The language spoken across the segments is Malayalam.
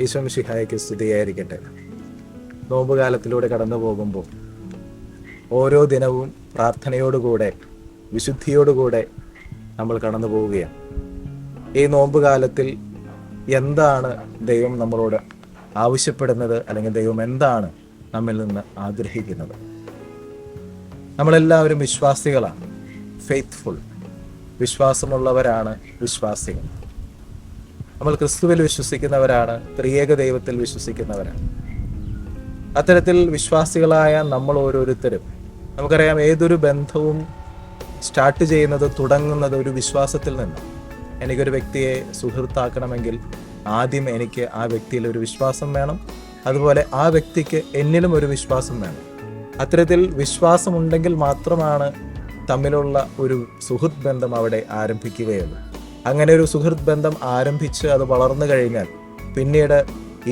ഈശോ മിശിഹായ്ക്ക് സ്തുതിയായിരിക്കട്ടെ. നോമ്പുകാലത്തിലൂടെ കടന്നു പോകുമ്പോൾ ഓരോ ദിനവും പ്രാർത്ഥനയോടുകൂടെ വിശുദ്ധിയോടുകൂടെ നമ്മൾ കടന്നു പോവുകയാണ്. ഈ നോമ്പുകാലത്തിൽ എന്താണ് ദൈവം നമ്മളോട് ആവശ്യപ്പെടുന്നത്, അല്ലെങ്കിൽ ദൈവം എന്താണ് നമ്മിൽ നിന്ന് ആഗ്രഹിക്കുന്നത്? നമ്മളെല്ലാവരും വിശ്വാസികളാണ്, ഫെയ്ത്ത്ഫുൾ, വിശ്വാസമുള്ളവരാണ് വിശ്വാസികൾ. നമ്മൾ ക്രിസ്തുവിൽ വിശ്വസിക്കുന്നവരാണ്, ത്രിയേക ദൈവത്തിൽ വിശ്വസിക്കുന്നവരാണ്. അത്തരത്തിൽ വിശ്വാസികളായ നമ്മൾ ഓരോരുത്തരും, നമുക്കറിയാം, ഏതൊരു ബന്ധവും സ്റ്റാർട്ട് ചെയ്യുന്നത്, തുടങ്ങുന്നത് ഒരു വിശ്വാസത്തിൽ നിന്നാണ്. എനിക്കൊരു വ്യക്തിയെ സുഹൃത്താക്കണമെങ്കിൽ ആദ്യം എനിക്ക് ആ വ്യക്തിയിൽ ഒരു വിശ്വാസം വേണം, അതുപോലെ ആ വ്യക്തിക്ക് എന്നിലും ഒരു വിശ്വാസം വേണം. അത്തരത്തിൽ വിശ്വാസമുണ്ടെങ്കിൽ മാത്രമാണ് തമ്മിലുള്ള ഒരു സുഹൃത്ത് ബന്ധം അവിടെ ആരംഭിക്കുകയുള്ളൂ. അങ്ങനെ ഒരു സുഹൃത്ത് ബന്ധം ആരംഭിച്ച് അത് വളർന്നു കഴിഞ്ഞാൽ പിന്നീട്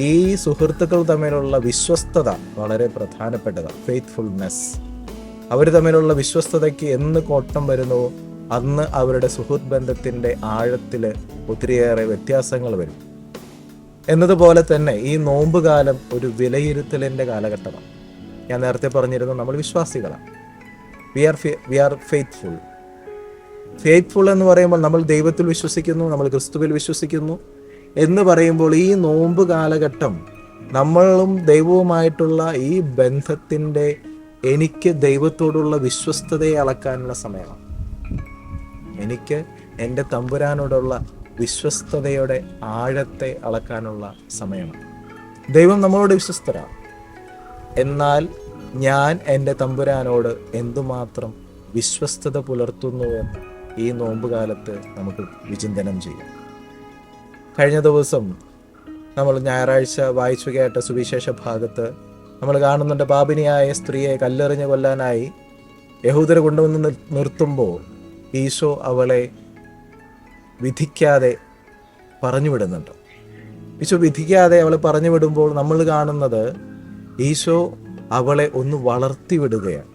ഈ സുഹൃത്തുക്കൾ തമ്മിലുള്ള വിശ്വസ്തത വളരെ പ്രധാനപ്പെട്ടതാണ്. ഫെയ്ത്ത്ഫുൾനെസ്, അവർ തമ്മിലുള്ള വിശ്വസ്തതയ്ക്ക് എന്ന് കോട്ടം വരുന്നുവോ അന്ന് അവരുടെ സുഹൃത്ത് ബന്ധത്തിൻ്റെ ആഴത്തിൽ ഒത്തിരിയേറെ വ്യത്യാസങ്ങൾ വരും. എന്നതുപോലെ തന്നെ ഈ നോമ്പുകാലം ഒരു വിലയിരുത്തലിൻ്റെ കാലഘട്ടമാണ്. ഞാൻ നേരത്തെ പറഞ്ഞിരുന്നു, നമ്മൾ വിശ്വാസികളാണ്. V R faithful. ഫെയ്ത്ത്ഫുൾ എന്ന് പറയുമ്പോൾ നമ്മൾ ദൈവത്തിൽ വിശ്വസിക്കുന്നു, നമ്മൾ ക്രിസ്തുവിൽ വിശ്വസിക്കുന്നു എന്ന് പറയുമ്പോൾ ഈ നോമ്പ് കാലഘട്ടം നമ്മളും ദൈവവുമായിട്ടുള്ള ഈ ബന്ധത്തിൻ്റെ, എനിക്ക് ദൈവത്തോടുള്ള വിശ്വസ്തതയെ അളക്കാനുള്ള സമയമാണ്. എനിക്ക് എൻ്റെ തമ്പുരാനോടുള്ള വിശ്വസ്തതയുടെ ആഴത്തെ അളക്കാനുള്ള സമയമാണ്. ദൈവം നമ്മളോട് വിശ്വസ്തരാണ്. എന്നാൽ ഞാൻ എൻ്റെ തമ്പുരാനോട് എന്തുമാത്രം വിശ്വസ്തത പുലർത്തുന്നു എന്ന് ഈ നോമ്പുകാലത്ത് നമുക്ക് വിചിന്തനം ചെയ്യാം. കഴിഞ്ഞ ദിവസം നമ്മൾ ഞായറാഴ്ച വായിച്ചു കേട്ട സുവിശേഷ ഭാഗത്ത് നമ്മൾ കാണുന്നുണ്ട്, പാപിനിയായ സ്ത്രീയെ കല്ലെറിഞ്ഞ് കൊല്ലാനായി യഹൂദരെ കൊണ്ടുവന്ന് നിർത്തുമ്പോൾ ഈശോ അവളെ വിധിക്കാതെ പറഞ്ഞു വിടുന്നുണ്ട്. ഈശോ വിധിക്കാതെ അവളെ പറഞ്ഞു വിടുമ്പോൾ നമ്മൾ കാണുന്നത് ഈശോ അവളെ ഒന്ന് വളർത്തി വിടുകയാണ്.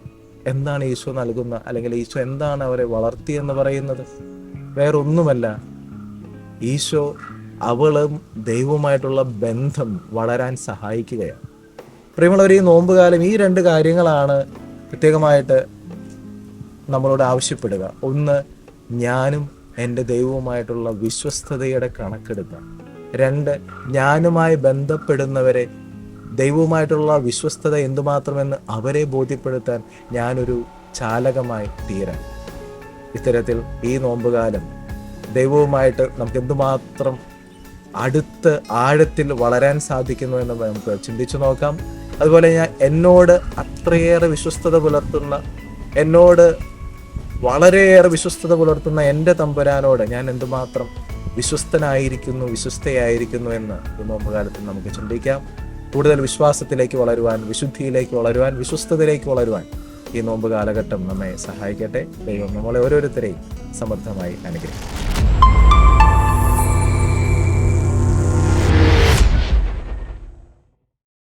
എന്താണ് ഈശോ നൽകുന്ന, അല്ലെങ്കിൽ ഈശോ എന്താണ് അവരെ വളർത്തിയെന്ന് പറയുന്നത്? വേറൊന്നുമല്ല, ഈശോ അവളും ദൈവവുമായിട്ടുള്ള ബന്ധം വളരാൻ സഹായിക്കുകയാണ്. പ്രിയമുള്ളവർ, ഈ നോമ്പുകാലം ഈ രണ്ട് കാര്യങ്ങളാണ് പ്രത്യേകമായിട്ട് നമ്മളോട് ആവശ്യപ്പെടുക. ഒന്ന്, ഞാനും എൻ്റെ ദൈവവുമായിട്ടുള്ള വിശ്വസ്തതയുടെ കണക്കെടുക്കുക. രണ്ട്, ഞാനുമായി ബന്ധപ്പെടുന്നവരെ ദൈവവുമായിട്ടുള്ള വിശ്വസ്തത എന്തുമാത്രമെന്ന് അവരെ ബോധ്യപ്പെടുത്താൻ ഞാനൊരു ചാലകമായി തീരാൻ. ഇത്തരത്തിൽ ഈ നോമ്പുകാലം ദൈവവുമായിട്ട് നമുക്ക് എന്തുമാത്രം അടുത്ത് ആഴത്തിൽ വളരാൻ സാധിക്കുന്നു എന്ന് നമുക്ക് ചിന്തിച്ചു നോക്കാം. അതുപോലെ എന്നോട് അത്രയേറെ വിശ്വസ്തത പുലർത്തുന്ന, എന്നോട് വളരെയേറെ വിശ്വസ്തത പുലർത്തുന്ന എൻ്റെ തമ്പുരാനോട് ഞാൻ എന്തുമാത്രം വിശ്വസ്തനായിരിക്കുന്നു, വിശ്വസ്തയായിരിക്കുന്നു എന്ന് ഈ നോമ്പുകാലത്തിൽ നമുക്ക് ചിന്തിക്കാം. കൂടുതൽ വിശ്വാസത്തിലേക്ക് വളരുവാൻ, വിശുദ്ധിയിലേക്ക് വളരുവാൻ, വിശ്വസ്തതയിലേക്ക് വളരുവാൻ ഈ നോമ്പ് കാലഘട്ടം നമ്മെ സഹായിക്കട്ടെ. ദൈവം നമ്മളെ ഓരോരുത്തരെയും സമൃദ്ധമായി അനുഗ്രഹിക്കും.